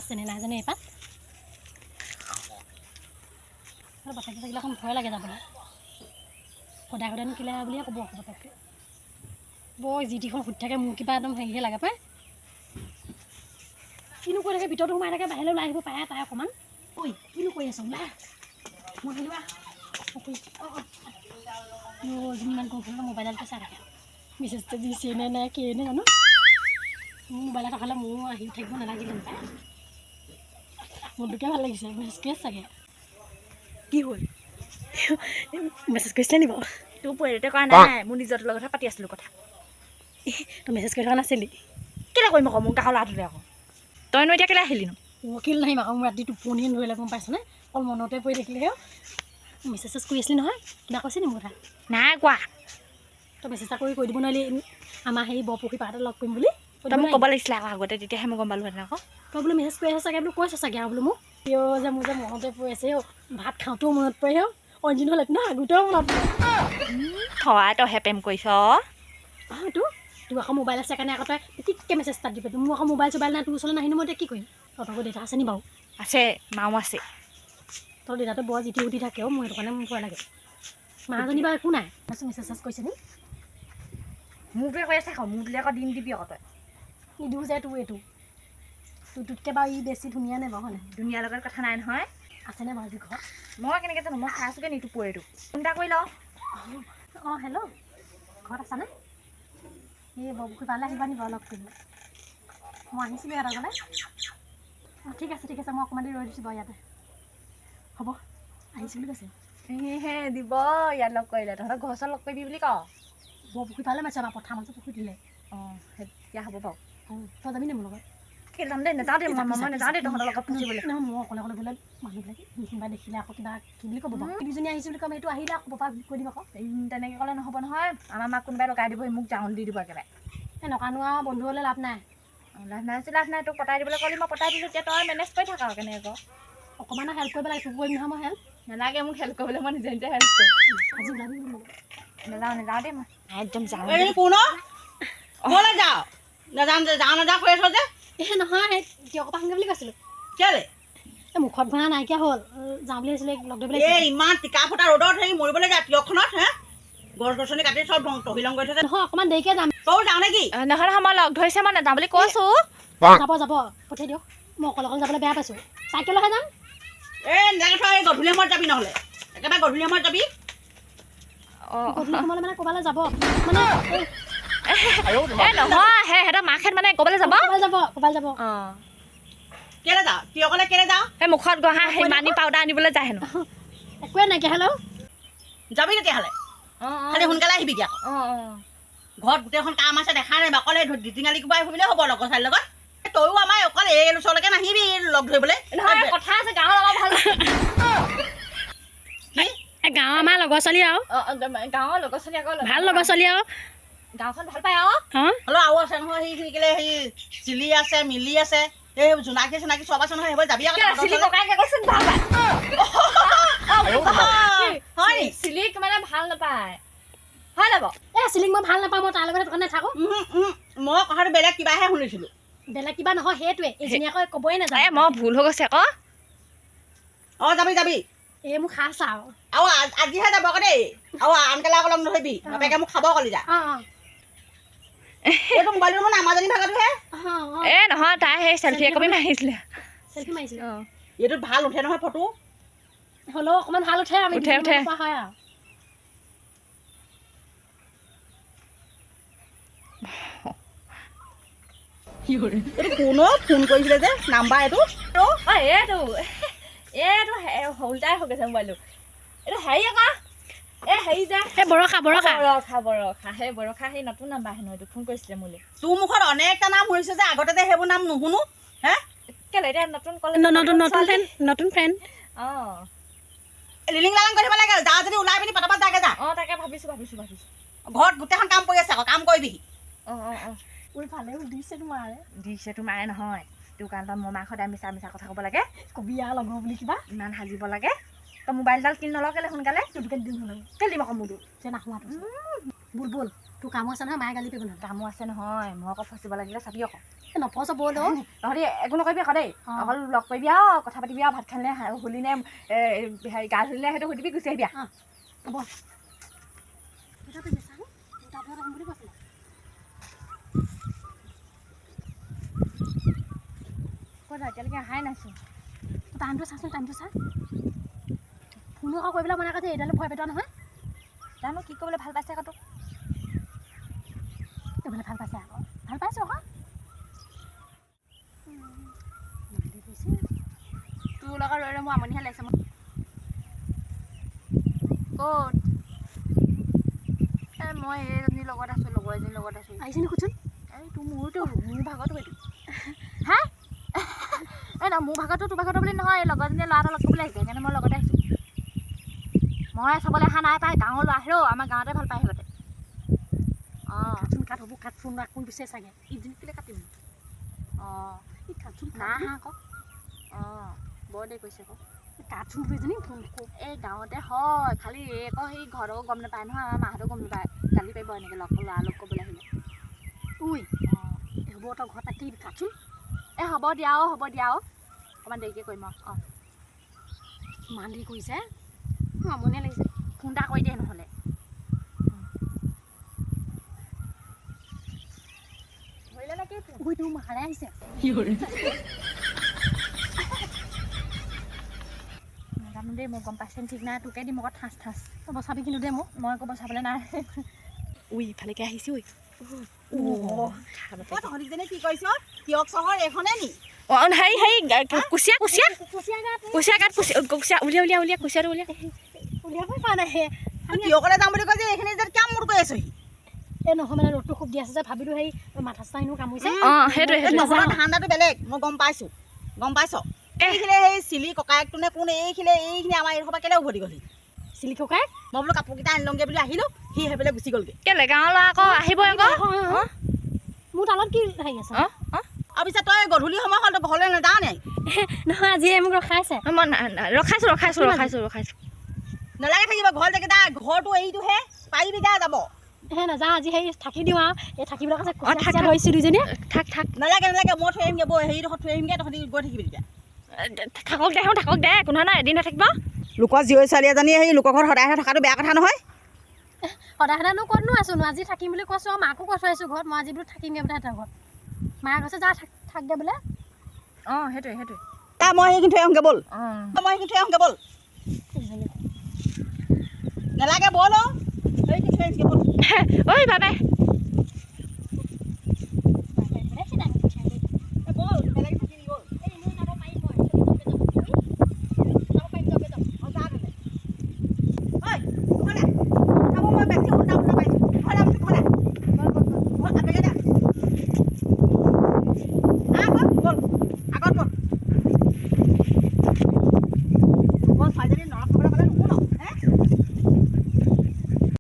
আছে নে নাই জানো এপাত বাপেকে থাকিলে অকণ ভয় লাগে যাবলৈ সদায় সদায় নিকিলে বুলিয়ে ক'ব আকৌ বাপেকে বৰ যি টিখন সুধি থাকে মোৰ কিবা একদম হেৰিহে লাগে পায় কিনো কৰি থাকে ভিতৰতো সোমাই থাকে বাহিৰলৈ ওলাই আহিব পাৰে তাই অকণমান ঐ কিনো কৰি আছ ওলা মই আহিলোৱা যিমান কওঁ মোবাইলতে চাই থাকে মেছেজটো দিছে নে নাই কি নে জানো মোৰ মোবাইলত থকালে মোৰ আহি থাকিব নালাগিলে পায় মোৰটোকে ভাল লাগিছে মেছেজ কৰি চাগে কি হ'ল মেছেজ কৰিছিলে নি বাৰু তোৰ পৰিতে কৰা নাই মোৰ নিজৰ লগতহে পাতি আছিলোঁ কথা তই মেছেজ কৰি থকা নাছিলি কেলৈ কৰিম আকৌ মোক কাষৰ ল'ৰাটোলে আকৌ তইনো এতিয়া কেলৈ আহিলি নো কিল নাহিম আকৌ মোৰ ৰাতি টোপনিয়ে নধৰিলে গম পাইছনে অকল মনতে পৰি থাকিলেহে মেছেজ চেছেজ কৰি আছিলি নহয় কিবা কৈছে নি মোৰ কথা নাই কোৱা তই মেছেজ এটা কৰি দিব নোৱাৰিলি আমাৰ হেৰি বৰপুখুৰী পাহাৰতে লগ কৰিম বুলি তই মোক ক'ব লাগিছিলে আকৌ আগতে তেতিয়াহে মই গম পালোহেঁতেন আকৌ তই বোলো মেছেজ কৰি আছ চাগে বোলো কৈছ চাগে আৰু বোলো মোক কিয় যে মোৰ যে মনতে পৰি আছে ভাত খাওঁতেও মনত পৰে অঞ্জিন হ'লে ন আগতেও মনত পৰে হয় তইহে প্ৰেম কৰিছ তোৰ আকৌ মোবাইল আছে কাৰণে আকৌ তই টিককৈ মেছেজ এটা দিবি মোৰ আকৌ মোবাইল চোবাইল নাই তোৰ ওচৰলৈ নাহিনো মই এতিয়া কি কৰিম তহঁতকো দেউতা আছে নি বাৰু আছে মাও আছে তোৰ দেউতাটো বৰ জিতি উঠি থাকে মোৰ সেইটো কাৰণে মোৰ ভয় লাগে মাজনী বাৰু একো নাই মেছেজ চেছেজ কৰিছে নি মোৰটোৱে কৈ আছে মোৰটোলৈ আকৌ দিন দিবি আকৌ তই নিদিওঁ যে তোৰ এইটো তোৰটোতকৈ বাৰু ই বেছি ধুনীয়া নে বাৰু হয়নে ধুনীয়াৰ লগত কথা নাই নহয় আছেনে বাৰু আজি ঘৰত মই কেনেকৈ জানো মই চাই আছোঁগৈ নি তোৰ পৰিটো ফোন এটা কৰি লওঁ অঁ হেল্ল' ঘৰত আছানে এই বৰপুখুৰী পালে আহিবা নি বাৰু লগ কৰিব মই আহিছিলোঁ ইয়াত আগলৈ অঁ ঠিক আছে মই অকণমান দেৰি ৰৈ দিছোঁ বাৰু ইয়াতে হ'ব আহিছোঁ বুলি কৈছে হে দিব ইয়াত লগ কৰিলে তহঁতক ঘৰ ওচৰত লগ কৰিবি বুলি ক বৰপুখুৰী পালে মাতিছে আমাৰ পথাৰ মাজত পুখুৰী দিলে অঁ তেতিয়া হ'ব বাৰু অঁ তই যাবি নে মোৰ লগত কেলৈ যাম দেই নাযাওঁ দেই মই নাযাওঁ দেই তহঁতৰ লগত ফুচিবলৈ নহয় মই অকলে গ'লে মানুহবিলাকে কোনোবাই দেখিলে আকৌ কিবা কি বুলি ক'ব বাৰু দুজনী আহিছোঁ বুলি ক'ম এইটো আহিলে আকৌ পাপা কৈ দিম আকৌ তেনেকৈ ক'লে নহ'ব নহয় আমাৰ মাক কোনোবাই লগাই দিবহি মোক যাওঁ দি দিব একেবাৰে এই নকানো আৰু বন্ধু হ'লে লাভ নাই লাভ নাই তোক পতাই দিবলৈ ক'লি মই পতাই দিলোঁ এতিয়া তই মেনেজ কৰি থাক আৰু কেনেকৈ ক অকণমান হেল্প কৰিব লাগে তোক কৰিম নহয় মই হেল্প নালাগে মোক হেল্প কৰিবলৈ মই নিজে নিজে হেল্প কৰোঁ আজি ওলাবি নাযাওঁ দেই মই একদম যাওঁ যাওঁ নাযাওঁ কৈ আছ যে এই নহয় সেই কিয়কৰ পৰা বুলি কৈছিলোঁ কেলে এই মুখত ঘঁহা নাইকিয়া হ'ল যাওঁ বুলি ভাবিছিলে লগ ধৰিবলৈ এই ইমান টিকা ফটা ৰ'দত হেৰি মৰিবলৈ যায় তিয়কখনত হে গছ গছনি কাটি চব তহিলং কৰি থৈছে নহয় অকণমান দেৰিকৈ যাম তই যাওঁ নেকি নহয় মই লগ ধৰিছে মই নাযাওঁ বুলি কৈছোঁ যাব পঠিয়াই দিয়ক মই অকলে যাবলৈ বেয়া পাইছোঁ চাইকেলহে যাম এই নালাগে থৈ গধূলি সময়ত যাবি নহ'লে একেবাৰে গধূলি সময়ত যাবি গধূলি সময়লৈ মানে ক'ৰবালৈ যাব মানে নহয় সিহঁতৰ মাকহেঁত মানে ক'বলৈ যাব ক'ৰবালৈ যাব অঁ কেলৈ যাওঁ তিয়কলে কেলৈ যাওঁ সেই মুখত গঢ়া সেই মানি পাউডাৰ আনিবলৈ যায় হেনো একোৱে নাইকিয়া হেল্ল' যাবি তেতিয়াহ'লে খালি সোনকালে আহিবিগৈ আকৌ ঘৰত গোটেইখন কাম আছে দেখা নাই অকলে ঢিটিঙালি কোবাই ফুৰিলে হ'ব লগৰ ছোৱালীৰ লগত তয়ো আমাৰ অকল এই ওচৰলৈকে নাহিবি লগ ধৰিবলৈ কথা আছে গাঁৱৰ লগত ভাল এই গাঁৱৰ আমাৰ লগৰ ছোৱালী আৰু গাঁৱৰ লগৰ ছোৱালী আকৌ ভাল লগৰ ছোৱালী আৰু গাঁওখন ভাল পায় আৰু হ'লেও আৰু আছে নহয় সেইখিনিকেলে সেই চিলি আছে মিলি আছে এই জোনাকী চোনাকী চব আছে নহয় সেইবোৰ যাবি চিলিক মানে ভাল নাপায় হয় যাব এই চিলিক মই ভাল নাপাওঁ মই তাৰ লগত দোকান নাথাকোঁ মই কথাটো বেলেগ কিবাহে শুনিছিলোঁ বেলেগ কিবা নহয় সেইটোৱে এইজনী আকৌ ক'বই নাযায় মই ভুল হৈ গৈছে আকৌ অঁ যাবি এই মোক খাইছা আৰু আজিহে যাব আকৌ দেই আৰু আনকালে আকৌ লগ নধৰিবি বাপেকে মোক খাব কলি যা এইটো মোবাইলটো মানে আমাৰজনী ভাগটোহে নহয় তাই সেই চেলফি একপি মাৰিছিলে এইটোত ভাল উঠে নহয় ফটো হ'লেও অকণমান ভাল উঠে আমি উঠে হয় আৰু এইটো ফোন কৰিছিলে যে নাম্বাৰ এইটো হলটাই হৈ গৈছে মোবাইলটো এইটো হেৰি আকৌ হেৰি যে বৰষা সেই বৰষা সেই নতুন নাম্বাৰ হেনো এইটো ফোন কৰিছিলে মোলৈ তোৰ মুখত অনেকটা নাম শুনিছে যে আগতে যে সেইবোৰ নাম নুশুনো হে কেলে এতিয়া নতুন কলে নতুন ফ্ৰেণ্ড অঁ লিলিং লালিং কৰিব লাগে যা যদি ওলাই পিনি পটাপট যাগে যা অঁ তাকে ভাবিছোঁ ঘৰত গোটেইখন কাম কৰি আছে আকৌ কাম কৰিবি ভালেও দিছে তোমাৰে নহয় তোৰ কাৰণ তই মোৰ মাক সদায় মিছা কথা ক'ব লাগে কবি আৰু লগৰ বুলি কিবা ইমান সাজিব লাগে তই মোবাইলডাল কিনি নলওঁ কেলে সোনকালে তোকে দিম কেলে দিম আকৌ মোৰটো যে নাহোঁ বল তোৰ কামো আছে নহয় মায়ে গালি পাৰিব নহয় কামো আছে নহয় মই আকৌ ফচিব লাগিলে চাবি আকৌ নফচ ব'লো তহঁতি একো নকৰিবি আকৌ দেই অকল লগ কৰিবি আৰু কথা পাতিবি আৰু ভাত খালে হোলি নে হেৰি গা ধুলিনে সেইটো সুধিবি গুচি আহিবি হ'ব ক'ত এতিয়ালৈকে অহাই নাইচোন টাইমটো চাচোন টাইমটো চা ফোনো আকৌ কৰিবলৈ মনে কৈছে এইডালে ভয় পেটোৱা নহয় জানো কি কৰিবলৈ ভাল পাইছে আকৌ তোক এইফালে ভাল পাইছে আকৌ ভাল পাইছোঁ আকৌ তোৰ লগত ৰৈ ৰৈ মোৰ আমনিহে লাগিছে মোৰ ক'ত মই এইজনীৰ লগত আছোঁ লগৰ এজনীৰ লগত আছোঁ আহিছে নি সুধচোন এই তোৰ মোৰ ভাগতো এইটো হা এই নহয় মোৰ ভাগতো তোৰ ভাগতো বুলি নহয় লগৰজনীয়ে ল'ৰা এটা লগ কৰিবলৈ আহিছে সেইকাৰণে মই লগতে আহিছোঁ মই চাবলৈ অহা নাই পাই গাঁৱৰ ল'ৰা আহেও আমাৰ গাঁৱতে ভাল পায় সিহঁতে কাটচোন কাট হ'ব কাট ফোন ৰাখ কোন পিছে চাগে ইজনী কেলৈ কাটিম এই কাটচোন না হা আকৌ বৰ দেৰি কৈছে আকৌ কাটচোন দুইজনী ফোন এই গাঁৱতে হয় খালি এই আকৌ সেই ঘৰতো গম নাপায় নহয় আমাৰ মাহঁতেও গম নাপায় গালি পাৰিব এনেকৈ ল'ৰা লগ কৰিবলৈ আহিলে উই হ'ব তই ঘৰত থাকিবি কাটচোন এই হ'ব দিয়া অকণমান দেৰিকৈ কৰিম ইমান দেৰি কৰিছে আমনিয়ে লাগিছে ফোন এটা কৰি দিয়ে নহ'লে ধৰিলে নে কি উই তোৰ মাৰে আহিছে নাজানো দেই মই গম পাইছোঁ ঠিক নাই তোকে দিম আকৌ ঠাঁচ তই বচাবি কিন্তু দেই মোক মই আকৌ বচাবলৈ নাই উই ইফালেকে আহিছে ঐ তহঁতিজনী কি কৰিছ তিয়ক চহৰ এইখনে নি হেৰি কুচিয়া উলিয়া কুচিয়াটো উলিয়া উলিয়াবই পৰা নাই তিয়কলৈ যাম বুলি কৈছে এইখিনি যে কাম মোৰ কৰি আছোহি এই নহয় মানে ৰ'দটো খুব দি আছে যে ভাবিলোঁ সেই মাথা চাথা এনেও কামুৰিছে নহ'লে ঠাণ্ডাটো বেলেগ মই গম পাইছোঁ গম পাইছ এইখিনি সেই চিলি ককায়েকটো নে কোন এইখিনি আমাৰ এইডোখৰ পৰা কেলৈ উভতি গ'লি চিলি ককায়েক মই বোলো কাপোৰকেইটা আনি লওঁগৈ বুলি আহিলোঁ সি সেইফালে গুচি গ'লগৈ কেলে গাঁৱৰ ল'ৰা আকৌ আহিব আকৌ মোৰ তালত কি হেৰি আছে আৰু পিছত তই গধূলি সময় হ'ল তই ঘৰলৈ নাযাওঁ নে নহয় আজি মোক ৰখাইছে মই ৰখাইছোঁ নালাগে থাকিব ঘৰ জেগা ঘৰটো এৰিটোহে পাৰিবি যা যাব নাযাওঁ আজি সেই থাকি দিওঁ আৰু এই থাকিবলৈ কৈছে ধৰিছোঁ দুইজনীয়ে থাক নালাগে মই থৈ আহিমগৈ হেৰিডোখৰত থৈ আহিমগৈ তহঁতি গৈ থাকিবি তেতিয়া থাকক দে কোনো নাই এদিন থাকিব লোকৰ জীয়ৰী ছোৱালী এজনী সেই লোকৰ ঘৰত সদায় থকাটো বেয়া কথা নহয় সদায়নো ক'তনো আছোনো আজি থাকিম বুলি কৈছোঁ আৰু মাকো কৈ থৈ আহিছোঁ ঘৰত মই আজি বোলো থাকিমগৈ বোলে সিহঁতৰ ঘৰত মায়ে কৈছে যা থাকগৈ বোলে সেইটোৱে মই সেইখিনি থৈ আহোঁগৈ ব'ল নালাগে ব'ল সেইখিনি থৈ আহিমগৈ ব'ল ঐ বাবাই